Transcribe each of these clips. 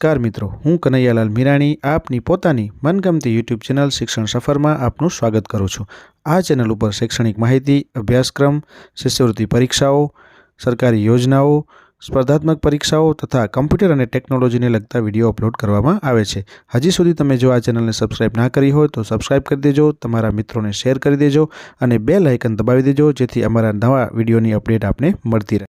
નમસ્કાર મિત્રો, હું કનૈયાલાલ મીરાણી આપની પોતાની મનગમતી યુટ્યુબ ચેનલ શિક્ષણ સફરમાં આપનું સ્વાગત કરું છું। આ ચેનલ ઉપર શૈક્ષણિક માહિતી, અભ્યાસક્રમ, શિષ્યવૃત્તિ પરીક્ષાઓ, સરકારી યોજનાઓ, સ્પર્ધાત્મક પરીક્ષાઓ તથા કમ્પ્યુટર અને ટેકનોલોજીને લગતા વિડીયો અપલોડ કરવામાં આવે છે। હજી સુધી તમે જો આ ચેનલને સબસ્ક્રાઇબ ના કરી હોય તો સબસ્ક્રાઇબ કરી દેજો, તમારા મિત્રોને શેર કરી દેજો અને બેલ આઇકન દબાવી દેજો જેથી અમારા નવા વિડીયોની અપડેટ આપને મળતી રહે।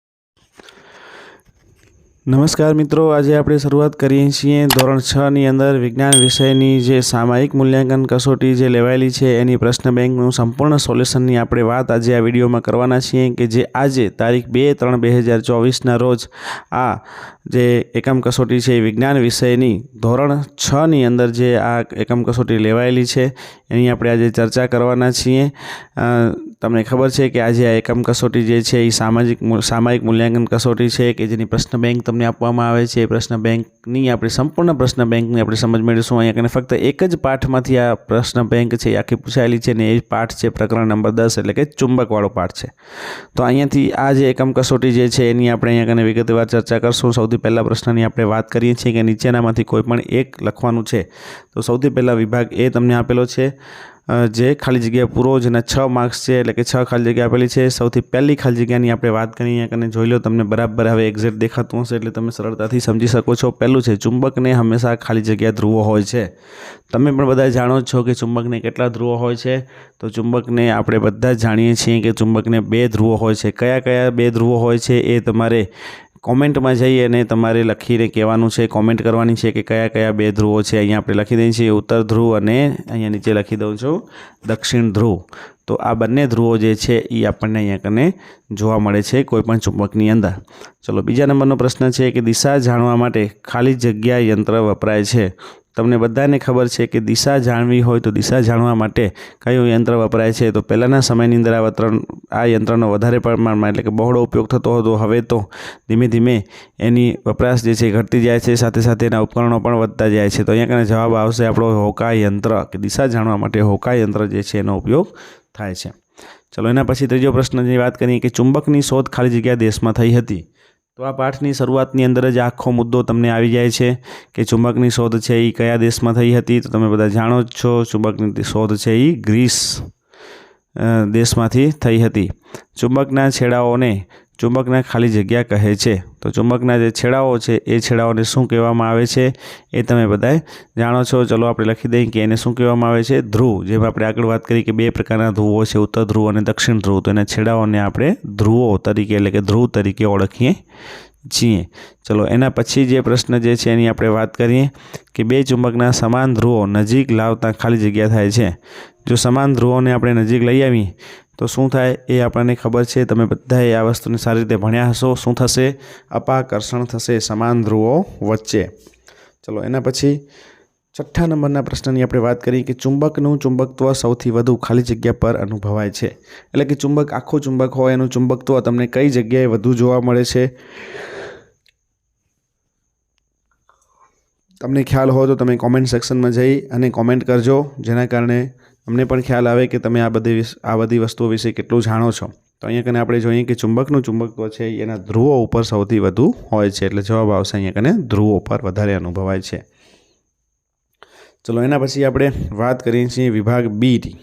नमस्कार मित्रों, आज आप शुरुआत करीए छीए धोरण 6 नी अंदर विज्ञान विषयनी जे सामायिक मूल्यांकन कसोटी जे लेवायेली छे एनी प्रश्न बेंकनुं संपूर्ण सोल्यूशननी आपणे वात आज आ विडियोमां करवाना छीए के जे आजे तारीख 2/3/2024 ना रोज आ जे एकम कसोटी छे विज्ञान विषयनी धोरण 6 नी अंदर जे आ एकम कसोटी लेवायेली छे एनी आपणे आज चर्चा करवाना छीए। तमने खबर है कि आज आ एकम कसोटी जे छे ई सामायिक मूल्यांकन कसोटी छे कि जेनी प्रश्न बैंक तमने आपवामां आवे छे। प्रश्न बैंकनी आपणे संपूर्ण प्रश्न बैंकनी आपणे समज मेळवीशुं। अहींया कने फक्त एक ज पाठमांथी आ प्रश्न बैंक छे आखी पूछायेली छे ने ए पाठ छे प्रकरण नंबर 10 એટલે કે ચુંબકવાળો પાઠ છે। તો અહીંયાથી આ જે એકમ कसोटी जे छे एनी આપણે અહીંયા कने विगतવાર चर्चा करशुं। सौथी पहला प्रश्ननी આપણે વાત કરીએ છીએ કે નીચેનામાંથી કોઈ પણ એક લખવાનું છે। તો સૌથી પહેલા વિભાગ એ તમને આપેલો છે जे खाली जग्या पूरो जेना 6 मार्क्स है એટલે કે 6 खाली जग्या आपेली है। सौथी पहली खाली जग्यानी आपणे वात करीए कने जोई लो, तमने बराबर हवे एक्ઝેક્ટ देखातुं हशे એટલે તમે સરળતાથી समझी शको छो। पहलुं छे चुंबकने हमेशा खाली जग्या ध्रुवो होय छे। तमे पण बधा जाणो छो कि चुंबकने केटला ध्रुवो होय छे। तो चुंबकने आपणे बधा ज जाणीए छीए कि चुंबकने 2 ध्रुवो होय छे। कया कया 2 ध्रुवो होय छे ए तमारे कॉमेंट में जई अने तमारे लखीने कहेवानुं छे, कॉमेंट करवानी छे कि कया कया 2 ध्रुवो छे। अहींया आपणे लखी दઈએ છીએ उत्तर ध्रुव अने अहींया नीचे लखी दઉં છું दक्षिण ध्रुव। तो आ बंने ध्रुवो जे छे ई आपणने अहींया कने जोवा मळे छे कोईपण चुंबकनी अंदर। चलो बीजा नंबरनो प्रश्न छे कि दिशा जाणवा माटे खाली जग्या यंत्र वपराय छे। तमने बधाने खबर है कि दिशा जाणवी होय तो दिशा जाणवा माटे कयुं यंत्र वपराय छे। तो पहलाना समयनी अंदर आ यंत्रनो वधारे प्रमाणमां એટલે કે બહોળો उपयोग थतो हतो। हवे तो धीमे धीमे एनी वपराश जे छे घटती जाय छे, साथे साथे एना उपकरणों पण वधता जाय छे। तो अहींया कने जवाब आवशे आपणो होका यंत्र कि दिशा जाणवा माटे होका यंत्र जे छे एनो उपयोग थाय छे। चलो एना पछी त्रीजो प्रश्ननी वात करीए कि चुंबकनी शोध खाली जग्या देशमां थई हती। तो आ पाठनी शरूआतनी अंदर ज आखो मुद्दो तमने आवी जाय छे कि चुंबकनी शोध छे ई कया देशमां थई हती। तो तमे बधा जाणो ज छो चुंबकनी शोध छे ई ग्रीस देशमांथी थई हती। चुंबकना छेડાઓને चुंबकना खाली जग्या कहे छे। तो चुंबकना जे छेડાઓ छे ए छेડાઓને शुं कहेवामां आवे छे ए तमे बधाए जाणो छो। चलो आपणे लखी दઈએ कि एने शुं कहेवामां आवे छे ध्रुव। जेम आपणे आगळ वात करी कि 2 प्रकारना ध्रुवो छे, उत्तर ध्रुव अने दक्षिण ध्रुव। तो एना छेડાઓને આપણે ध्रुवो तरीके એટલે કે ध्रुव तरीके ओळखीए छीए। चलो एना पछी जे प्रश्न जे छे एनी आपणे वात करीए कि 2 चुंबकना समान ध्रुवो नजीक लावता खाली जग्या थाय छे। जो समान ध्रुवोने आपणे नजीक लई आवीए तो शुं थाय ए आपणे खबर छे। तमे बधाए आ वस्तुने सारी रीते भण्या हशो। शुं थशे? अपाकर्षण थशे समान ध्रुवो वच्चे। चलो एना पछी छठ्ठा नंबरना प्रश्ननी आपणे वात करीए कि चुंबकनुं चुंबकत्व सौथी वधु खाली जग्या पर अनुभवाय छे। એટલે કે चुंबक आखो चुंबक होय एनुं चुंबकत्व तमने कई जग्याए वधु जोवा मळे छे। तमने ख्याल हो तो तमे कॉमेंट सेक्शन में जई अने कॉमेंट करजो, जेना कारणे अमने पण ख्याल आवे कि तमे आ बधी वस्तुओ विषे केटલું जाणो छो। तो अहींया कने आपणे जोईए कि चुंबकनुं चुंबकत्व छे एना ध्रुवो उपर सौथी वधु होय छे એટલે जवाब आवशे अहींया कने ध्रुवो पर वधारे अनुभवाय छे। चलो एना पछी आपणे वात करीए छीए विभाग बी नी,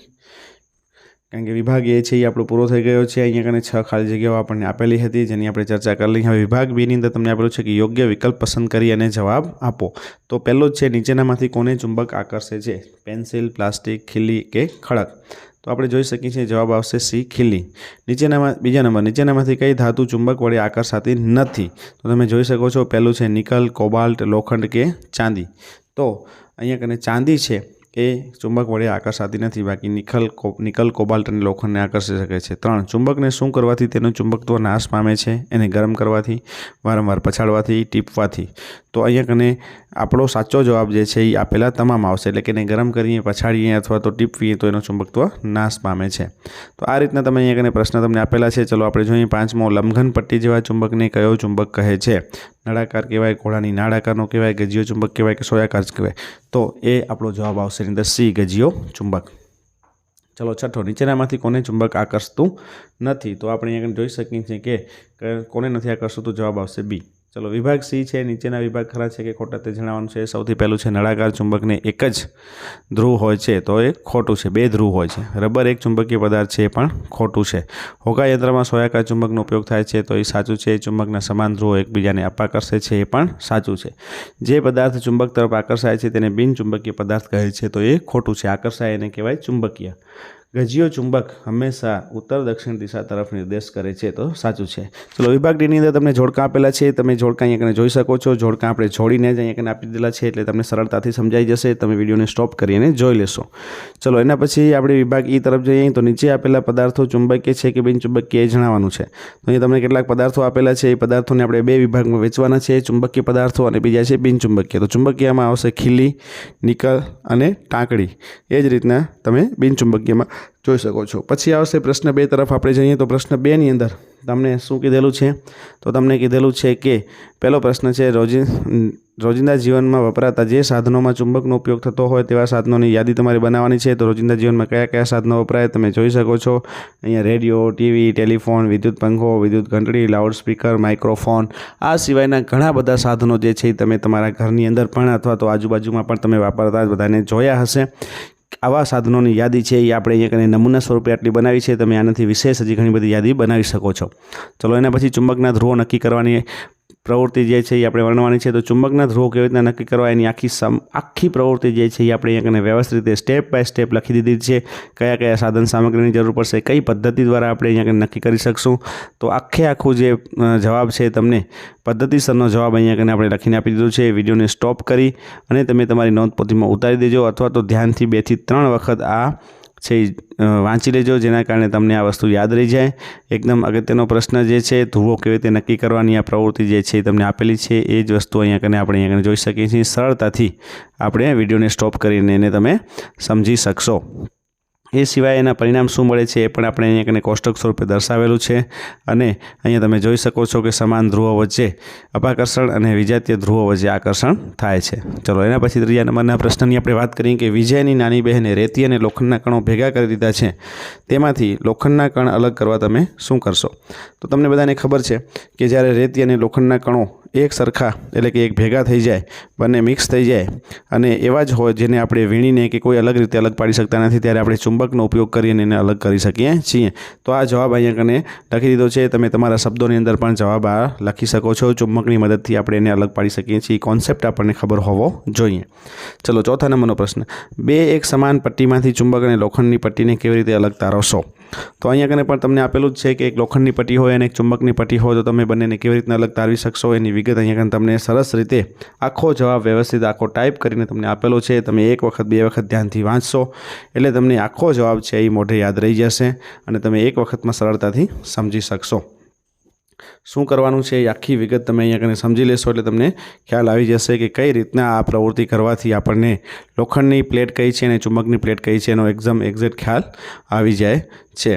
कारण के विभाग ए छे आपणो पूरो थई गयो छे। अहींया कने 6 खाली जग्याओ आपणे आपेली हती जेनी आपणे चर्चा करेली। हवे विभाग बी नी अंदर तमने आपेलुं छे कि योग्य विकल्प पसंद करी अने जवाब आपो। तो पहेलो ज छे नीचेनामांथी कोने चुंबक आकर्षे छे? पेन्सिल, प्लास्टिक, खीली के खड़क? तो आपणे जोई शकीए छीए जवाब आवशे सी खीली। बीजा नंबर नीचेनामांथी कई धातु चुंबक वडे आकर्षाती नथी? तो तमे जोई शको छो पहेलुं छे निकल, कोबाल्ट, लोखंड के चांदी। तो अहींया कने चांदी छे ए चुंबक वडे आकर्षाती नथी, बाकी निकल, कोबाल्ट अने लोखंडने आकर्षी शके छे। 3 चुंबकने शुं करवाथी तेनुं चुंबकत्व नाश पामे छे? एने गरम करवाथी, वारंवार पछाड़वाथी, टीपवाथी। तो अहींया कने आपणो साचो जवाब जे छे ई आपेला तमाम आवशे, એટલે કે એને गरम करीए, पछाड़ीए अथवा तो टीपवीए तो एनुं चुंबकत्व नाश पामे छे। तो आ रीतना तमे अहींया कने प्रश्न तमने आपेला छे। चलो आपणे जोईए 5मो लंबघन पट्टी जेवा चुंबकने कयो चुंबक कहे छे? नळाकार कहेवाय, घोड़ानी नाळ आकारनो कहेवाय, गजियो चुंबक कहेवाय के सोयाकार कहेवाय? तो ए आपणो जवाब आवशे अंदर सी गजियो चुंबक। चलो छठो नीचेनामांथी कोने चुंबक आकर्षतुं नथी? तो आपणे अहींया जोई शकीए छीए कि कोने नथी आकर्षतुं? तो जवाब आवशे बी। ચલો વિભાગ સી છે, નીચેના વિભાગ ખરા છે કે ખોટા તે જણાવવાનું છે. સૌથી પહેલું છે નળાકાર ચુંબકને એક જ ધ્રુવ હોય છે, તો એ ખોટું છે. 2 ધ્રુવ હોય છે. રબર એક ચુંબકીય પદાર્થ છે, એ પણ ખોટું છે. હોકા યંત્રમાં સોયાકાર ચુંબકનો ઉપયોગ થાય છે, તો એ સાચું છે. ચુંબકના સમાન ધ્રુવો એકબીજાને અપાકર્ષે છે, એ પણ સાચું છે. જે પદાર્થ ચુંબક તરફ આકર્ષાય છે તેને બિનચુંબકીય પદાર્થ કહે છે, તો એ ખોટું છે. આકર્ષાય એને કહેવાય ચુંબકીય. ગજીયો ચુંબક હંમેશા ઉત્તર દક્ષિણ દિશા તરફ નિર્દેશ કરે છે, તો સાચું છે. ચલો વિભાગ ડીની અંદર તમને જોડકા આપેલા છે. તમે જોડકા અહીંયા કને જોઈ શકો છો. જોડકા આપણે જોડીને જ અહીંયા કને આપી દીધેલા છે, એટલે તમને સરળતાથી સમજાઈ જશે. તમે વિડીયોને સ્ટોપ કરીને જોઈ લેશો. ચલો એના પછી આપણે વિભાગ ઈ તરફ જઈએ તો નીચે આપેલા પદાર્થો ચુંબકીય છે કે બિનચુંબકીય એ જણાવવાનું છે. તો અહીંયા તમને કેટલાક પદાર્થો આપેલા છે. એ પદાર્થોને આપણે 2 વિભાગમાં વહેંચવાના છે, ચુંબકીય પદાર્થો અને બીજા છે બિનચુંબકીય. તો ચુંબકીયમાં આવશે ખીલી, નિકલ અને ટાંકડી. એ જ રીતના તમે બિનચુંબકીયમાં જોઈ શકો છો. પછી આવશે પ્રશ્ન 2 તરફ આપણે જઈએ તો પ્રશ્ન 2 ની અંદર તમને શું કીધેલું છે? તો તમને કીધેલું છે કે પહેલો પ્રશ્ન છે રોજિંદા જીવનમાં વપરાતા જે સાધનોમાં ચુંબકનો ઉપયોગ થતો હોય તેવા સાધનોની યાદી તમારે બનાવવાની છે. તો રોજિંદા જીવનમાં કયા કયા સાધનો વપરાય તમે જોઈ શકો છો. અહીંયા રેડિયો, ટીવી, ટેલિફોન, વિદ્યુત પંખો, વિદ્યુત ઘંટડી, લાઉડસ્પીકર, માઇક્રોફોન, આ સિવાયના ઘણા બધા સાધનો જે છે તમે તમારા ઘરની અંદર પણ અથવા તો આજુબાજુમાં પણ તમે વાપરતા બધાને જોયા હશે. આવા સાધનોની યાદી છે એ આપણે અહીંયા કરીને નમૂના સ્વરૂપે આટલી બનાવી છે. તમે આનાથી વિશેષ હજી ઘણી બધી યાદી બનાવી શકો છો. ચલો એના પછી ચુંબકના ધ્રુવો નક્કી કરવાની પ્રવૃત્તિ જે છે એ આપણે વર્ણવાની છે. તો ચુંબકના ધ્રુવો કેવી રીતના નક્કી કરવા એની આખી પ્રવૃત્તિ જે છે એ આપણે અહીંયા કને વ્યવસ્થિત રીતે સ્ટેપ બાય સ્ટેપ લખી દીધી છે. કયા કયા સાધન સામગ્રીની જરૂર પડશે, કઈ પદ્ધતિ દ્વારા આપણે અહીંયા કને નક્કી કરી શકશું. તો આખું જે જવાબ છે તમને પદ્ધતિસરનો જવાબ અહીંયા કને આપણે લખીને આપી દીધો છે. વિડીયોને સ્ટોપ કરી અને તમે તમારી નોંધપોથીમાં ઉતારી દેજો અથવા તો ધ્યાનથી 2 થી 3 વખત આ છે વાંચી લેજો, જેના કારણે તમને આ વસ્તુ યાદ રહી જાય. એકદમ અગત્યનો પ્રશ્ન જે છે ધ્રુવો કેવી રીતે નક્કી કરવાની આ પ્રવૃત્તિ જે છે તમને આપેલી છે. એ જ વસ્તુ અહીંયા કને આપણે અહીંયા કને જોઈ શકીએ છીએ. સરળતાથી આપણે વિડીયોને સ્ટોપ કરીને એને તમે સમજી શકશો. એ સિવાય એના પરિણામ શું મળે છે એ પણ આપણે અહીંયા કને કોષ્ટક સ્વરૂપે દર્શાવેલું છે. અને અહીંયા તમે જોઈ શકો છો કે સમાન ધ્રુવો વચ્ચે અપાકર્ષણ અને વિજાતીય ધ્રુવો વચ્ચે આકર્ષણ થાય છે. ચલો એના પછી 3જા નંબરના પ્રશ્નની આપણે વાત કરીએ કે વિજયની નાની બહેને રેતી અને લોખંડના કણો ભેગા કરી દીધા છે. તેમાંથી લોખંડના કણ અલગ કરવા તમે શું કરશો? તો તમને બધાને ખબર છે કે જ્યારે રેતી અને લોખંડના કણો એક સરખા એટલે કે એક ભેગા થઈ જાય, બંને મિક્સ થઈ જાય અને એવા જ હોય જેને આપણે વીણીને કે કોઈ અલગ રીતે અલગ પાડી શકતા નથી, ત્યારે આપણે ચુંબકનો ઉપયોગ કરીને એને અલગ કરી શકીએ છીએ. તો આ જવાબ અહીંયા કને લખી દીધો છે. તમે તમારા શબ્દોની અંદર પણ જવાબ આ લખી શકો છો. ચુંબકની મદદથી આપણે એને અલગ પાડી શકીએ છીએ. કોન્સેપ્ટ આપણને ખબર હોવો જોઈએ. ચલો 4થા નંબરનો પ્રશ્ન. 2 એક સમાન પટ્ટીમાંથી ચુંબક અને લોખંડની પટ્ટીને કેવી રીતે અલગ તારવશો? તો અહીંયા કને પણ તમને આપેલું જ છે કે એક લોખંડની પટ્ટી હોય અને એક ચુંબકની પટ્ટી હોય તો તમે બંનેને કેવી રીતના અલગ તારવી શકશો એની વિગત અહીંયા કને તમને સરસ રીતે આખો જવાબ વ્યવસ્થિત આખો ટાઈપ કરીને તમને આપેલો છે. તમે 1 વખત 2 વખત ધ્યાનથી વાંચશો એટલે તમને આખો જવાબ છે એ મોઢે યાદ રહી જશે અને તમે 1 વખતમાં સરળતાથી સમજી શકશો. શું કરવાનું છે એ આખી વિગત તમે અહીંયા કને સમજી લેશો એટલે તમને ખ્યાલ આવી જશે કે કઈ રીતના આ પ્રવૃત્તિ કરવાથી આપણને લોખંડની પ્લેટ કઈ છે અને ચુંબકની પ્લેટ કઈ છે એનો એક્ઝેક્ટ ખ્યાલ આવી જાય છે.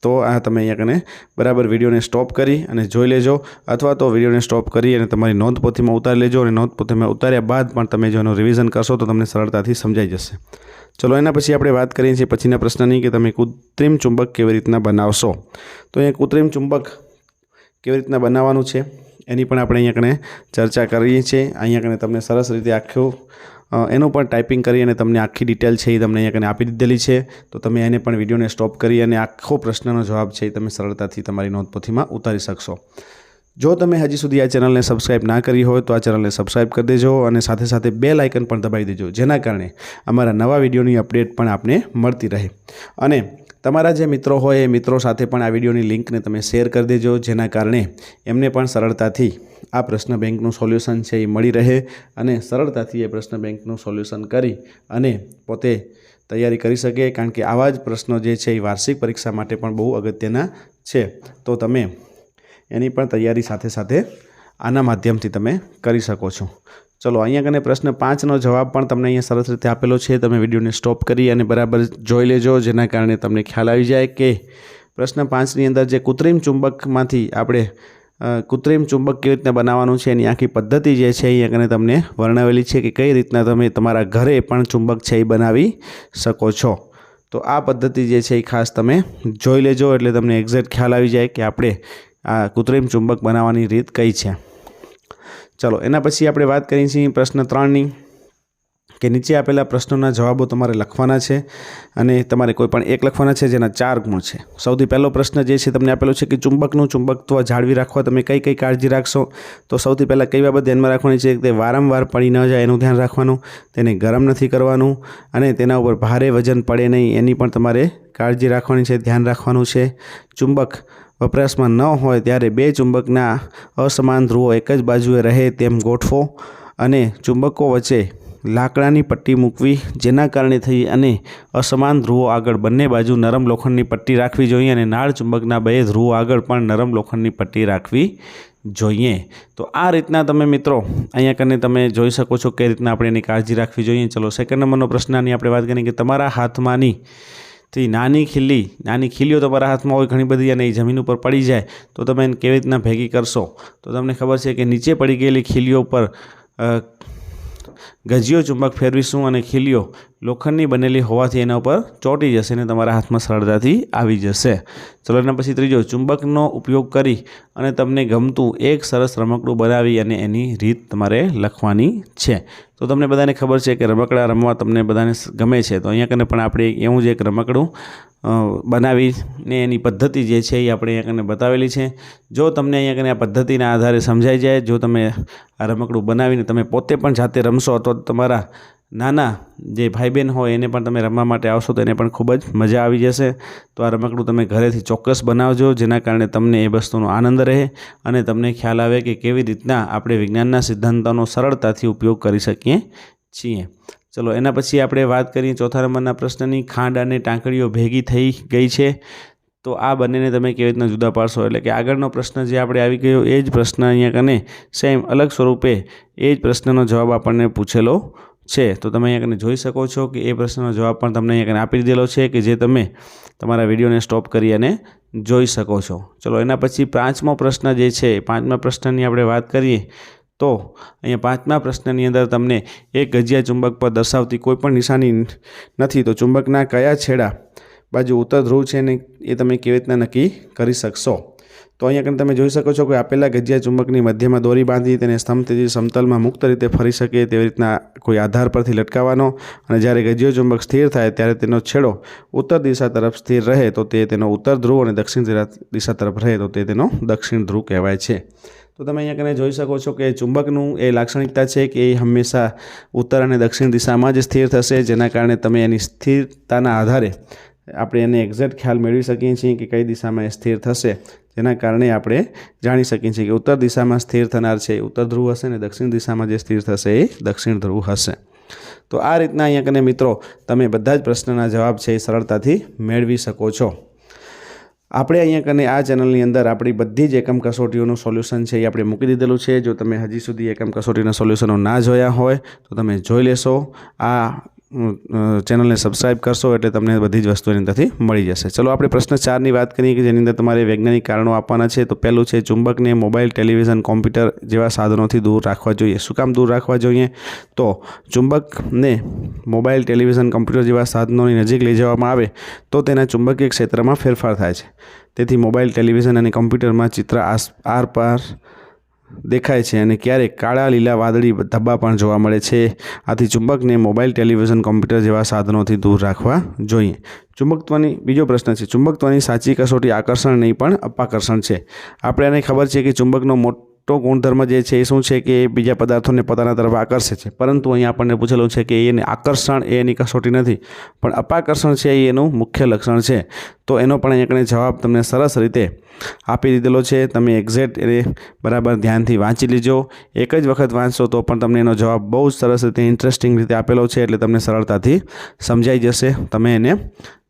તો આ તમે અહીંયા કને બરાબર વિડીયોને સ્ટોપ કરી અને જોઈ લેજો અથવા તો વિડીયોને સ્ટોપ કરી અને તમારી નોંધપોથીમાં ઉતારી લેજો અને નોંધપોથીમાં ઉતાર્યા બાદ પણ તમે જો એનું રિવિઝન કરશો તો તમને સરળતાથી સમજાઈ જશે. ચલો એના પછી આપણે વાત કરીએ છીએ પછીના પ્રશ્નની કે તમે કૃત્રિમ ચુંબક કેવી રીતના બનાવશો. તો અહીંયા કૃત્રિમ ચુંબક કેવી રીતના બનાવવાનું છે એની પણ આપણે અહીંયા કને ચર્ચા કરીએ છીએ. અહીંયા કને તમને સરસ રીતે આખું એનું પણ ટાઈપિંગ કરી અને તમને આખી ડિટેલ છે એ તમને અહીંયા કને આપી દીધેલી છે. તો તમે એને પણ વિડીયોને સ્ટોપ કરી અને આખો પ્રશ્નનો જવાબ છે એ તમે સરળતાથી તમારી નોંધપોથીમાં ઉતારી શકશો. જો તમે હજી સુધી આ ચેનલને સબસ્ક્રાઈબ ના કરી હોય તો આ ચેનલને સબસ્ક્રાઈબ કરી દેજો અને સાથે સાથે બેલ આઇકન પણ દબાવી દેજો, જેના કારણે અમારા નવા વિડીયોની અપડેટ પણ આપને મળતી રહે. અને તમારા જે મિત્રો હોય એ મિત્રો સાથે પણ આ વિડીયોની લિંકને તમે શેર કરી દેજો, જેના કારણે એમને પણ સરળતાથી આ પ્રશ્ન બેંકનું સોલ્યુશન છે એ મળી રહે અને સરળતાથી એ પ્રશ્ન બેંકનું સોલ્યુશન કરી અને પોતે તૈયારી કરી શકે. કારણ કે આવા જ પ્રશ્નો જે છે એ વાર્ષિક પરીક્ષા માટે પણ બહુ અગત્યના છે. તો તમે એની પણ તૈયારી સાથે સાથે આના માધ્યમથી તમે કરી શકો છો. ચલો અહીંયા કને પ્રશ્ન 5નો જવાબ પણ તમને અહીંયા સરસ રીતે આપેલો છે. તમે વિડીયોને સ્ટોપ કરી અને બરાબર જોઈ લેજો, જેના કારણે તમને ખ્યાલ આવી જાય કે પ્રશ્ન 5ની અંદર જે કૃત્રિમ ચુંબકમાંથી આપણે કૃત્રિમ ચુંબક કેવી રીતના બનાવવાનું છે એની આખી પદ્ધતિ જે છે અહીંયા કને તમને વર્ણવેલી છે કે કઈ રીતના તમે તમારા ઘરે પણ ચુંબક છે એ બનાવી શકો છો. તો આ પદ્ધતિ જે છે એ ખાસ તમે જોઈ લેજો એટલે તમને એક્ઝેક્ટ ખ્યાલ આવી જાય કે આપણે આ કૃત્રિમ ચુંબક બનાવવાની રીત કઈ છે. ચલો એના પછી આપણે વાત કરીએ છીએ પ્રશ્ન 3ની કે નીચે આપેલા પ્રશ્નોના જવાબો તમારે લખવાના છે અને તમારે કોઈ પણ એક લખવાના છે જેના 4 ગુણ છે. સૌથી પહેલો પ્રશ્ન જે છે તમને આપેલો છે કે ચુંબકનું ચુંબકત્વ જાળવી રાખવા તમે કઈ કઈ કાળજી રાખશો. તો સૌથી પહેલાં કઈ બાબત ધ્યાનમાં રાખવાની છે કે તે વારંવાર પડી ન જાય એનું ધ્યાન રાખવાનું, તેને ગરમ નથી કરવાનું અને તેના ઉપર ભારે વજન પડે નહીં એની પણ તમારે કાળજી રાખવાની છે, ધ્યાન રાખવાનું છે. ચુંબક વપરાશમાં ન હોય ત્યારે 2 ચુંબકના અસમાન ધ્રુવો એક જ બાજુએ રહે તેમ ગોઠવો અને ચુંબકો વચ્ચે લાકડાની પટ્ટી મૂકવી, જેના કારણે થઈ અને અસમાન ધ્રુવો આગળ બંને બાજુ નરમ લોખંડની પટ્ટી રાખવી જોઈએ અને નાળ ચુંબકના 2 ધ્રુવો આગળ પણ નરમ લોખંડની પટ્ટી રાખવી જોઈએ. તો આ રીતના તમે મિત્રો અહીંયા કને તમે જોઈ શકો છો કઈ રીતના આપણે એની કાળજી રાખવી જોઈએ. ચલો સેકન્ડ નંબરનો પ્રશ્નની આપણે વાત કરીએ કે તમારા હાથમાંની નાની ખીલીઓ તમારા હાથમાં હોય ઘણી બધી અને એ જમીન ઉપર પડી જાય તો તમે એને કેવી રીતના ભેગી કરશો. તો તમને ખબર છે કે નીચે પડી ગયેલી ખીલીઓ પર ગજીયો ચુંબક ફેરવીશું અને ખીલીઓ લોખંડની બનેલી હોવાથી એના ઉપર ચોંટી જશે અને તમારા હાથમાં સરળતાથી આવી જશે. ચલો એના પછી ત્રીજો, ચુંબકનો ઉપયોગ કરી અને તમને ગમતું એક સરસ રમકડું બનાવી અને એની રીત તમારે લખવાની છે. તો તમને બધાને ખબર છે કે રમકડા રમવા તમને બધાને ગમે છે. તો અહીંયા કને પણ આપણે એવું જ એક રમકડું બનાવીને એની પદ્ધતિ જે છે એ આપણે અહીંયા કને બતાવેલી છે. જો તમને અહીંયા કને આ પદ્ધતિના આધારે સમજાઈ જાય, જો તમે આ રમકડું બનાવીને તમે પોતે પણ જાતે રમશો અથવા તમારા નાના જે ભાઈ બહેન હોય એને પણ તમે રમવા માટે આવશો તો એને પણ ખૂબ જ મજા આવી જશે. તો આ રમકડું તમે ઘરેથી ચોક્કસ બનાવજો, જેના કારણે તમને એ વસ્તુનો આનંદ રહે અને તમને ખ્યાલ આવે કે કેવી રીતના આપણે વિજ્ઞાનના સિદ્ધાંતોનો સરળતાથી ઉપયોગ કરી શકીએ છીએ. ચલો એના પછી આપણે વાત કરીએ ચોથા નંબરના પ્રશ્નની, ખાંડ અને ટાંકડીઓ ભેગી થઈ ગઈ છે તો આ બંનેને તમે કેવી રીતના જુદા પાડશો. એટલે કે આગળનો પ્રશ્ન જે આપણે આવી ગયો એ જ પ્રશ્ન અહીંયા કને સેમ અલગ સ્વરૂપે એ જ પ્રશ્નનો જવાબ આપણને પૂછેલો છે. તો તમે અહીંયા કને જોઈ શકો છો કે એ પ્રશ્નનો જવાબ પણ તમને અહીંયા કને આપી દીધેલો છે કે જે તમે તમારા વિડીયોને સ્ટોપ કરી અને જોઈ શકો છો. ચલો એના પછી 5મો પ્રશ્ન જે છે, 5મા પ્રશ્નની આપણે વાત કરીએ તો અહીંયા 5મા પ્રશ્નની અંદર તમને એક ગજિયા ચુંબક પર દર્શાવતી કોઈ પણ નિશાની નથી તો ચુંબકના કયા છેડા બાજુ ઉત્તર ધ્રુવ છે ને એ તમે કેવી રીતના નક્કી કરી શકશો. તો અહીંયા કંઈ તમે જોઈ શકો છો કે આપેલા ગજિયા ચુંબકની મધ્યમાં દોરી બાંધી તેને સ્તંભથી સમતલમાં મુક્ત રીતે ફરી શકે તેવી રીતના કોઈ આધાર પરથી લટકાવવાનો અને જ્યારે ગજિયો ચુંબક સ્થિર થાય ત્યારે તેનો છેડો ઉત્તર દિશા તરફ સ્થિર રહે તો તે તેનો ઉત્તર ધ્રુવ અને દક્ષિણ દિશા તરફ રહે તો તે તેનો દક્ષિણ ધ્રુવ કહેવાય છે. તો તમે અહીંયા કને જોઈ શકો છો કે ચુંબકનું એ લાક્ષણિકતા છે કે એ હંમેશા ઉત્તર અને દક્ષિણ દિશામાં જ સ્થિર થશે, જેના કારણે તમે એની સ્થિરતાના આધારે આપણે એને એક્ઝેક્ટ ખ્યાલ મેળવી શકીએ છીએ કે કઈ દિશામાં એ સ્થિર થશે, જેના કારણે આપણે જાણી શકીએ છીએ કે ઉત્તર દિશામાં સ્થિર થનાર છે એ ઉત્તર ધ્રુવ હશે અને દક્ષિણ દિશામાં જે સ્થિર થશે એ દક્ષિણ ધ્રુવ હશે. તો આ રીતના અહીંયા કને મિત્રો તમે બધા જ પ્રશ્નના જવાબ છે એ સરળતાથી મેળવી શકો છો. આપણે અહીંયા કને આ ચેનલની અંદર આપણી બધી જ એકમ કસોટીઓનું સોલ્યુશન છે એ આપણે મૂકી દીધેલું છે. જો તમે હજી સુધી એકમ કસોટીના સોલ્યુશનો ના જોયા હોય તો તમે જોઈ લેશો. આ ચેનલને સબસ્ક્રાઈબ કરશો એટલે તમને બધી જ વસ્તુ એની અંદરથી મળી જશે. ચલો આપણે પ્રશ્ન 4ની વાત કરીએ કે જેની અંદર તમારે વૈજ્ઞાનિક કારણો આપવાના છે. તો પહેલું છે ચુંબકને મોબાઈલ, ટેલિવિઝન, કોમ્પ્યુટર જેવા સાધનોથી દૂર રાખવા જોઈએ. શું કામ દૂર રાખવા જોઈએ? તો ચુંબકને મોબાઈલ, ટેલિવિઝન, કોમ્પ્યુટર જેવા સાધનોની નજીક લઈ જવામાં આવે તો તેના ચુંબકીય ક્ષેત્રમાં ફેરફાર થાય છે. તેથી મોબાઈલ, ટેલિવિઝન અને કોમ્પ્યુટરમાં ચિત્ર આરપાર દેખાય છે અને ક્યારેક કાળા, લીલા, વાદળી ધબ્બા પણ જોવા મળે છે. આથી ચુંબકને મોબાઈલ, ટેલિવિઝન, કોમ્પ્યુટર જેવા સાધનોથી દૂર રાખવા જોઈએ. ચુંબકત્વની બીજો પ્રશ્ન છે, ચુંબકત્વની સાચી કસોટી આકર્ષણ નહીં પણ અપાકર્ષણ છે. આપણે ખબર છે કે ચુંબકનો મોટો ગુણધર્મ જે છે એ શું છે કે એ બીજા પદાર્થોને પોતાના તરફ આકર્ષે છે, પરંતુ અહીંયા આપણને પૂછેલું છે કે એને આકર્ષણ એ એની કસોટી નથી પણ અપાકર્ષણ છે એ એનું મુખ્ય લક્ષણ છે. તો એનો પણ અહીંયા જવાબ તમને સરસ રીતે આપી દીધેલો છે. તમે એક્ઝેક્ટ એને બરાબર ધ્યાનથી વાંચી લીજો. એક જ વખત વાંચશો તો પણ તમને એનો જવાબ બહુ જ સરસ રીતે ઇન્ટરેસ્ટિંગ રીતે આપેલો છે એટલે તમને સરળતાથી સમજાઈ જશે. તમે એને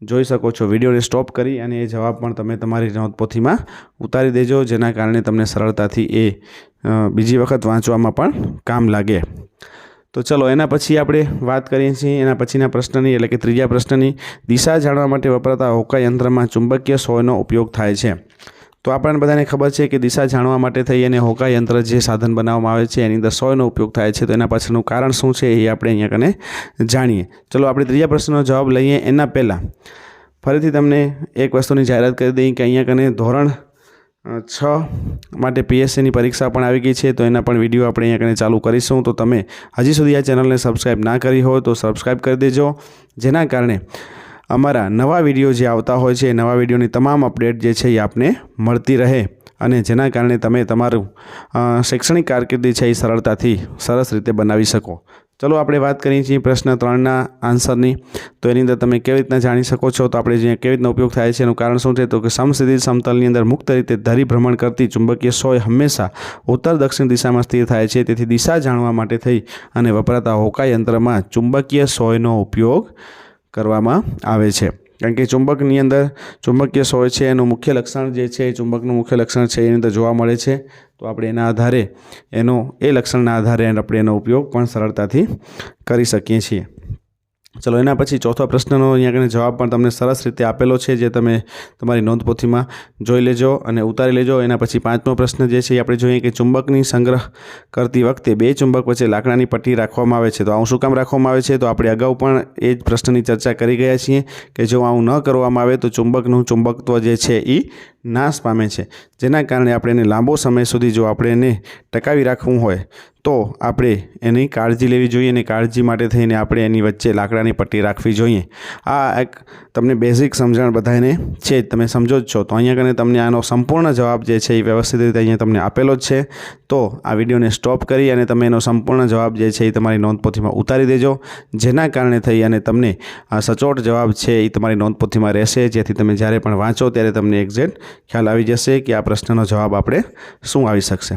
જોઈ શકો છો. વિડીયોને સ્ટોપ કરી અને એ જવાબ પણ તમે તમારી નોટપોથીમાં ઉતારી દેજો, જેના કારણે તમને સરળતાથી એ બીજી વખત વાંચવામાં પણ કામ લાગે. તો ચલો એના પછી આપણે વાત કરીએ છીએ એના પછીના પ્રશ્નની, એટલે કે ત્રીજા પ્રશ્નની, દિશા જાણવા માટે વપરાતા હોકા યંત્રમાં ચુંબકીય સોયનો ઉપયોગ થાય છે. તો આપણને બધાને ખબર છે કે દિશા જાણવા માટે થઈ અને હોકા યંત્ર જે સાધન બનાવવામાં આવે છે એની અંદર સોયનો ઉપયોગ થાય છે. તો એના પાછળનું કારણ શું છે એ આપણે અહીંયા કને જાણીએ. ચલો આપણે ત્રીજા પ્રશ્નનો જવાબ લઈએ એના પહેલાં ફરીથી તમને એક વસ્તુની જાહેરાત કરી દઈએ કે અહીંયા કને ધોરણ 6 માટે પીએસસીની પરીક્ષા પણ આવી ગઈ છે, તો એના પણ વિડીયો આપણે અહીંયા કને ચાલુ કરીશું. તો તમે હજી સુધી આ ચેનલને સબસ્ક્રાઈબ ના કરી હોય તો સબસ્ક્રાઈબ કરી દેજો, જેના કારણે અમારા નવા વિડીયો જે આવતા હોય છે એ નવા વિડીયોની તમામ અપડેટ જે છે એ આપને મળતી રહે, અને જેના કારણે તમે તમારું શૈક્ષણિક કારકિર્દી છે એ સરળતાથી સરસ રીતે બનાવી શકો. ચલો આપણે વાત કરીએ છીએ પ્રશ્ન 3ના આન્સરની. તો એની અંદર તમે કેવી રીતના જાણી શકો છો, તો આપણે જે કેવી રીતના ઉપયોગ થાય છે એનું કારણ શું છે, તો કે સમસ્થિતિ સમતલની અંદર મુક્ત રીતે ધરી ભ્રમણ કરતી ચુંબકીય સોય હંમેશા ઉત્તર દક્ષિણ દિશામાં સ્થિર થાય છે. તેથી દિશા જાણવા માટે થઈ અને વપરાતા હોકા યંત્રમાં ચુંબકીય સોયનો ઉપયોગ કરવામાં આવે છે. કારણ કે ચુંબકની અંદર ચુંબકીય સોય છે એનું મુખ્ય લક્ષણ જે છે, ચુંબકનું મુખ્ય લક્ષણ છે એની અંદર જોવા મળે છે. તો આપણે એના આધારે એ લક્ષણના આધારે આપણે એનો ઉપયોગ પણ સરળતાથી કરી શકીએ છીએ. ચલો એના પછી ચોથા પ્રશ્નનો અહીંયા આગળ જવાબ પણ તમને સરસ રીતે આપેલો છે, જે તમે તમારી નોંધપોથીમાં જોઈ લેજો અને ઉતારી લેજો. એના પછી 5મો પ્રશ્ન જે છે એ આપણે જોઈએ કે ચુંબકની સંગ્રહ કરતી વખતે બે ચુંબક વચ્ચે લાકડાની પટ્ટી રાખવામાં આવે છે. તો આવું શું કામ રાખવામાં આવે છે, તો આપણે અગાઉ પણ એ જ પ્રશ્નની ચર્ચા કરી ગયા છીએ કે જો આવું ન કરવામાં આવે તો ચુંબકનું ચુંબકત્વ જે છે એ નાશ પામે છે, જેના કારણે આપણે એને લાંબો સમય સુધી જો આપણે એને ટકાવી રાખવું હોય તો આપણે એની કાળજી લેવી જોઈએ, અને કાળજી માટે થઈને આપણે એની વચ્ચે લાકડાની પટ્ટી રાખવી જોઈએ. આ એક તમને બેઝિક સમજણ બધાને છે, તમે સમજો જ છો. તો અહીંયા કને તમને આનો સંપૂર્ણ જવાબ જે છે એ વ્યવસ્થિત રીતે અહીંયા તમને આપેલો જ છે. તો આ વિડીયોને સ્ટોપ કરી અને તમે એનો સંપૂર્ણ જવાબ જે છે એ તમારી નોંધપોથીમાં ઉતારી દેજો, જેના કારણે થઈ અને તમને આ સચોટ જવાબ છે એ તમારી નોંધપોથીમાં રહેશે, જેથી તમે જ્યારે પણ વાંચો ત્યારે તમને એક્ઝેક્ટ ખ્યાલ આવી જશે કે આ પ્રશ્નનો જવાબ આપણે શું આવી શકશે.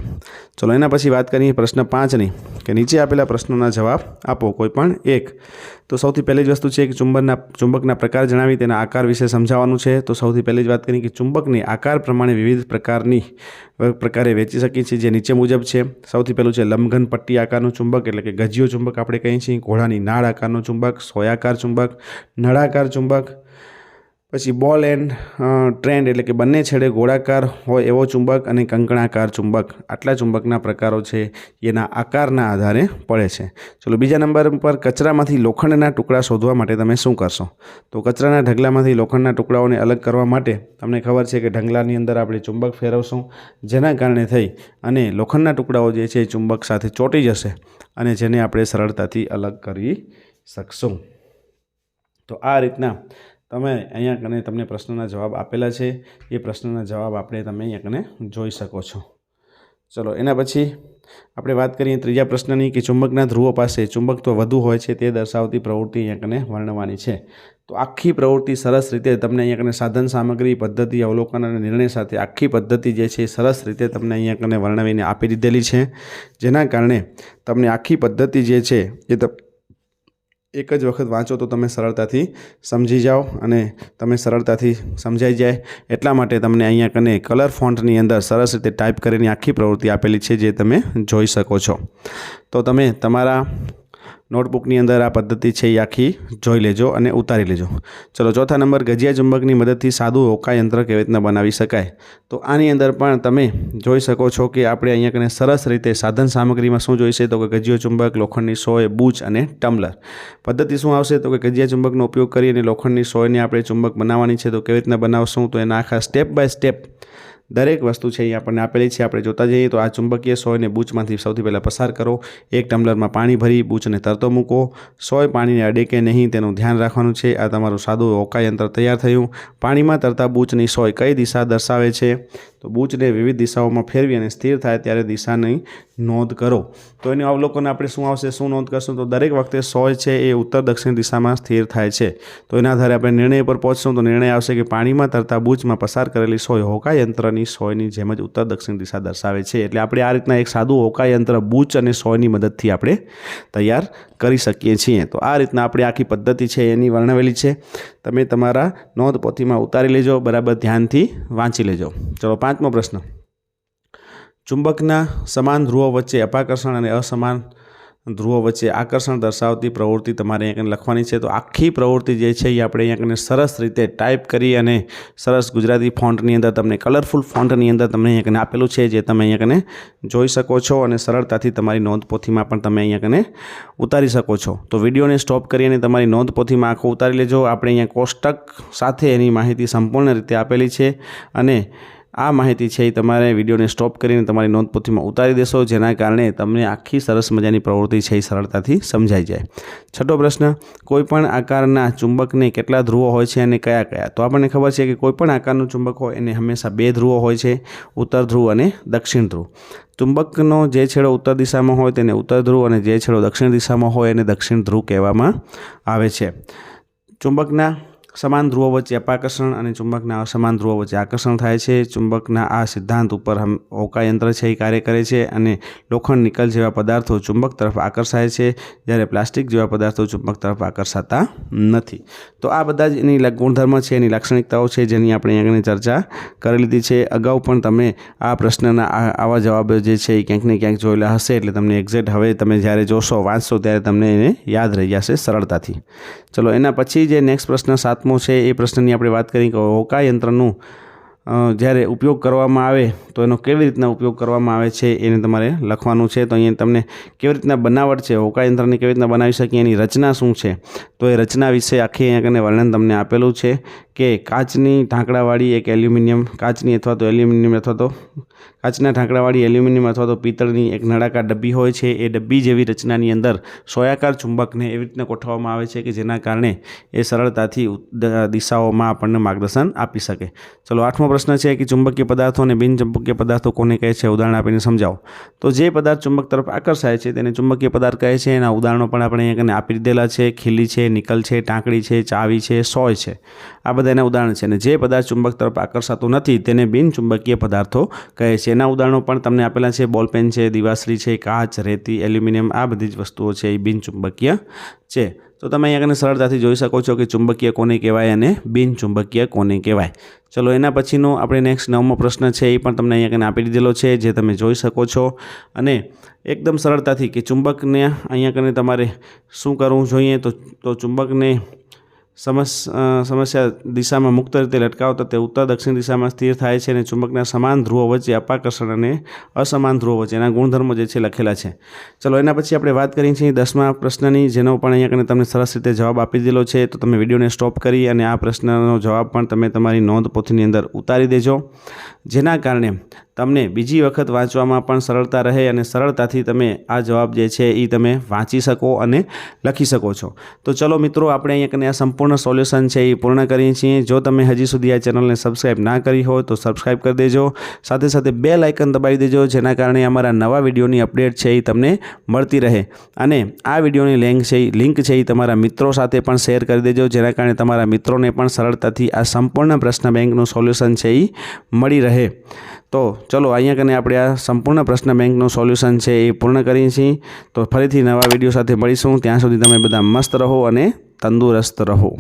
ચલો એના પછી વાત કરીએ પ્રશ્ન 5ની કે નીચે આપેલા પ્રશ્નોના જવાબ આપો કોઈ પણ એક. તો સૌથી પહેલી જ વસ્તુ છે કે ચુંબકના પ્રકાર જણાવી તેના આકાર વિશે સમજાવવાનું છે. તો સૌથી પહેલી જ વાત કરીએ કે ચુંબકની આકાર પ્રમાણે વિવિધ પ્રકારે વેચી શકીએ છીએ, જે નીચે મુજબ છે. સૌથી પહેલું છે લંબઘન પટ્ટી આકારનું ચુંબક, એટલે કે ગજિયો ચુંબક આપણે કહીએ છીએ. ઘોડાની નાળ આકારનું ચુંબક, સોયાકાર ચુંબક, નળાકાર ચુંબક. પછી બોલ એન્ડ ટ્રેન્ડ, એટલે કે બંને છેડે ગોળાકાર હોય એવો ચુંબક, અને કંકણાકાર ચુંબક. આટલા ચુંબકના પ્રકારો છે એના આકારના આધારે પડે છે. ચલો બીજા નંબર પર કચરામાંથી લોખંડના ટુકડા શોધવા માટે તમે શું કરશો? તો કચરાના ઢગલામાંથી લોખંડના ટુકડાઓને અલગ કરવા માટે તમને ખબર છે કે ઢગલાની અંદર આપણે ચુંબક ફેરવશું, જેના કારણે થઈ અને લોખંડના ટુકડાઓ જે છે એ ચુંબક સાથે ચોંટી જશે, અને જેને આપણે સરળતાથી અલગ કરી શકશું. તો આ રીતના તમે અહીંયા કને તમને પ્રશ્નના જવાબ આપેલા છે, એ પ્રશ્નના જવાબ આપણે તમે અહીંયા કને જોઈ શકો છો. ચલો એના પછી આપણે વાત કરીએ ત્રીજા પ્રશ્નની કે ચુંબકના ધ્રુવો પાસે ચુંબકત્વ વધુ હોય છે તે દર્શાવતી પ્રવૃત્તિ અહીંયા કને વર્ણવવાની છે. તો આખી પ્રવૃત્તિ સરસ રીતે તમને અહીંયા કને સાધન સામગ્રી, પદ્ધતિ, અવલોકન અને નિર્ણય સાથે આખી પદ્ધતિ જે છે એ સરસ રીતે તમને અહીંયા કને વર્ણવીને આપી દીધેલી છે, જેના કારણે તમને આખી પદ્ધતિ જે છે એ એક જ વખત વાંચો તો તમે સરળતાથી સમજી જાઓ અને તમે સરળતાથી સમજાઈ જાય. એટલા માટે તમને અહીંયા કને કલર ફોન્ટની અંદર સરસ રીતે ટાઈપ કરીને આખી પ્રવૃત્તિ આપેલી છે, જે તમે જોઈ શકો છો. તો તમે તમારા નોટબુકની અંદર આ પદ્ધતિ છે એ આખી જોઈ લેજો અને ઉતારી લેજો. ચલો ચોથા નંબર, ગજિયા ચુંબકની મદદથી સાદું હોકા યંત્ર કેવી રીતના બનાવી શકાય? તો આની અંદર પણ તમે જોઈ શકો છો કે આપણે અહીંયા કને સરસ રીતે સાધન સામગ્રીમાં શું જોઈશે, તો કે ગજિયો ચુંબક, લોખંડની સોય, બૂચ અને ટમ્બલર. પદ્ધતિ શું આવશે, તો કે ગજિયા ચુંબકનો ઉપયોગ કરીને લોખંડની સોયને આપણે ચુંબક બનાવવાની છે. તો કેવી રીતના બનાવશું, તો એના આખા સ્ટેપ બાય સ્ટેપ દરેક વસ્તુ છે એ આપણને આપેલી છે, આપણે જોતા જઈએ. તો આ ચુંબકીય સોયને બૂચમાંથી સૌથી પહેલાં પસાર કરો. એક ટમ્બલરમાં પાણી ભરી બૂચને તરતો મૂકો. સોય પાણીને અડે કે નહીં તેનું ધ્યાન રાખવાનું છે. આ તમારું સાદું હોકા યંત્ર તૈયાર થયું. પાણીમાં તરતા બૂચની સોય કઈ દિશા દર્શાવે છે? તો બૂચને વિવિધ દિશાઓમાં ફેરવી અને સ્થિર થાય ત્યારે દિશાની નોંધ કરો. તો એનું અવલોકન આપણે શું આવશે, શું નોંધ કરશું? તો દરેક વખતે સોય છે એ ઉત્તર દક્ષિણ દિશામાં સ્થિર થાય છે. તો એના આધારે આપણે નિર્ણય પર પહોંચશું. તો નિર્ણય આવશે કે પાણીમાં તરતા બૂચમાં પસાર કરેલી સોય હોકા યંત્રની સોયની જેમ જ ઉત્તર દક્ષિણ દિશા દર્શાવે છે. એટલે આપણે આ રીતના એક સાદું હોકા યંત્ર બૂચ અને સોયની મદદથી આપણે તૈયાર કરી શકીએ છીએ. તો આ રીતના આપણે આખી પદ્ધતિ છે એની વર્ણવેલી છે. તમે તમારા નોંધપોથીમાં ઉતારી લેજો, બરાબર ધ્યાનથી વાંચી લેજો. ચલો 5મો પ્રશ્ન, ચુંબકના સમાન ધ્રુવો વચ્ચે અપાકર્ષણ અને અસમાન ધ્રુવો વચ્ચે આકર્ષણ દર્શાવતી પ્રવૃત્તિ તમારે અહીંયા લખવાની છે. તો આખી પ્રવૃત્તિ જે છે એ આપણે અહીંયા સરસ રીતે ટાઈપ કરી અને સરસ ગુજરાતી ફોન્ટની અંદર તમને કલરફુલ ફોન્ટની અંદર તમને અહીંયા આપેલું છે, જે તમે અહીંયા જોઈ શકો છો અને સરળતાથી તમારી નોંધપોથીમાં પણ તમે અહીંયા ઉતારી શકો છો. તો વિડીયોને સ્ટોપ કરી અને તમારી નોંધપોથીમાં આખો ઉતારી લેજો. આપણે અહીંયા કોષ્ટક સાથે એની માહિતી સંપૂર્ણ રીતે આપેલી છે અને આ માહિતી છે એ તમારે વિડીયોને સ્ટોપ કરીને તમારી નોંધપોથીમાં ઉતારી દેશો, જેના કારણે તમને આખી સરસ મજાની પ્રવૃત્તિ છે એ સરળતાથી સમજાઈ જાય. છઠ્ઠો પ્રશ્ન, કોઈપણ આકારના ચુંબકને કેટલા ધ્રુવો હોય છે અને કયા કયા? તો આપણને ખબર છે કે કોઈપણ આકારનું ચુંબક હોય એને હંમેશા 2 ધ્રુવો હોય છે, ઉત્તર ધ્રુવ અને દક્ષિણ ધ્રુવ. ચુંબકનો જે છેડો ઉત્તર દિશામાં હોય તેને ઉત્તર ધ્રુવ અને જે છેડો દક્ષિણ દિશામાં હોય એને દક્ષિણ ધ્રુવ કહેવામાં આવે છે. ચુંબકના સમાન ધ્રુવો વચ્ચે અપાકર્ષણ અને ચુંબકના અસમાન ધ્રુવો વચ્ચે આકર્ષણ થાય છે. ચુંબકના આ સિદ્ધાંત ઉપર હોકાયંત્ર છે એ કાર્ય કરે છે અને લોખંડ, નિકલ જેવા પદાર્થો ચુંબક તરફ આકર્ષાય છે, જ્યારે પ્લાસ્ટિક જેવા પદાર્થો ચુંબક તરફ આકર્ષાતા નથી. તો આ બધા જ એની ગુણધર્મ છે, એની લાક્ષણિકતાઓ છે, જેની આપણે આગળની ચર્ચા કરી લીધી છે. અગાઉ પણ તમે આ પ્રશ્નના આવા જવાબ જે છે એ ક્યાંક ને ક્યાંક જોયેલા હશે, એટલે તમને એક્ઝેક્ટ હવે તમે જ્યારે જોશો, વાંચશો ત્યારે તમને એને યાદ રહી જશે સરળતાથી. ચલો, એના પછી જે નેક્સ્ટ પ્રશ્ન 7મો છે એ પ્રશ્નની આપણે વાત કરી કે હોકાયંત્રનું જ્યારે ઉપયોગ કરવામાં આવે તો એનો કેવી રીતના ઉપયોગ કરવામાં આવે છે એને તમારે લખવાનું છે. તો અહીંયા તમને કેવી રીતના બનાવટ છે, હોકાયંત્રની કેવી રીતના બનાવી શકીએ, એની રચના શું છે, તો એ રચના વિશે આખી અહીંયા કને વર્ણન તમને આપેલું છે કે કાચની ઢાંકણાવાળી એક એલ્યુમિનિયમ, કાચની અથવા તો એલ્યુમિનિયમ અથવા તો કાચના ઢાંકણાવાળી એલ્યુમિનિયમ અથવા તો પિત્તળની એક નળાકાર ડબ્બી હોય છે. એ ડબ્બી જેવી રચનાની અંદર સોયાકાર ચુંબકને એવી રીતના ગોઠવવામાં આવે છે કે જેના કારણે એ સરળતાથી દિશાઓમાં આપણને માર્ગદર્શન આપી શકે. ચલો, 8મો પ્રશ્ન છે કે ચુંબકીય પદાર્થો અને બિનચુંબકીય પદાર્થો કોને કહે છે? ઉદાહરણ આપીને સમજાવો. તો જે પદાર્થ ચુંબક તરફ આકર્ષાય છે તેને ચુંબકીય પદાર્થ કહે છે. એના ઉદાહરણો પણ આપણે અહીંયા આપી દીધેલા છે. ખીલી છે, નિકલ છે, ટાંકડી છે, ચાવી છે, સોય છે, આ બધા એના ઉદાહરણ છે. અને જે પદાર્થ ચુંબક તરફ આકર્ષાતો નથી તેને બિનચુંબકીય પદાર્થો કહે છે. એના ઉદાહરણો પણ તમને આપેલા છે. બોલપેન છે, દિવાસળી છે, કાચ, રેતી, એલ્યુમિનિયમ, આ બધી જ વસ્તુઓ છે એ બિનચુંબકીય છે. તો તમે અહીંયા સરળતાથી જોઈ શકો છો કે ચુંબકીય કોને કહેવાય અને બિનચુંબકીય કોને કહેવાય. ચલો, એના પછીનો આપણે નેક્સ્ટ 9મો પ્રશ્ન છે એ પણ તમને અહીંયા આપી દીધેલો છે, જે તમે જોઈ શકો છો. અને એકદમ સરળતાથી કે ચુંબકને અહીંયા કને તમારે શું કરવું જોઈએ, તો ચુંબકને સમસ્યા દિશામાં મુક્ત રીતે લટકાવતા તે ઉત્તર દક્ષિણ દિશામાં સ્થિર થાય છે અને ચુંબકના સમાન ધ્રુવો વચ્ચે અપાકર્ષણ અને અસમાન ધ્રુવો વચ્ચે એના ગુણધર્મો જે છે લખેલા છે. ચલો, એના પછી આપણે વાત કરી છીએ 10મા પ્રશ્નની, જેનો પણ અહીંયા કને તમને સરસ રીતે જવાબ આપી દીધેલો છે. તો તમે વિડીયોને સ્ટોપ કરી અને આ પ્રશ્નનો જવાબ પણ તમે તમારી નોંધપોથીની અંદર ઉતારી દેજો, જેના કારણે તમને બીજી વખત વાંચવામાં પણ સરળતા રહે અને સરળતાથી તમે આ જવાબ જે છે એ તમે વાંચી શકો અને લખી શકો છો. તો ચલો મિત્રો, આપણે અહીંયા કને આ સંપૂર્ણ સોલ્યુશન છે એ પૂર્ણ કરીએ છીએ. જો તમે હજી સુધી આ ચેનલને સબસ્ક્રાઈબ ના કરી હોય તો સબસ્ક્રાઈબ કરી દેજો, સાથે સાથે બેલ આઇકન દબાવી દેજો, જેના કારણે અમારા નવા વિડીયોની અપડેટ છે એ તમને મળતી રહે. અને આ વિડીયોની લિંક છે એ તમારા મિત્રો સાથે પણ શેર કરી દેજો, જેના કારણે તમારા મિત્રોને પણ સરળતાથી આ સંપૂર્ણ પ્રશ્ન બેંકનું સોલ્યુશન છે એ મળી રહે. તો ચલો, અહીંયા કને આપણે આ સંપૂર્ણ પ્રશ્ન બેંકનું સોલ્યુશન છે એ પૂર્ણ કરીએ છીએ. તો ફરીથી નવા વિડીયો સાથે મળીશું. ત્યાં સુધી તમે બધા મસ્ત રહો અને તંદુરસ્ત રહો.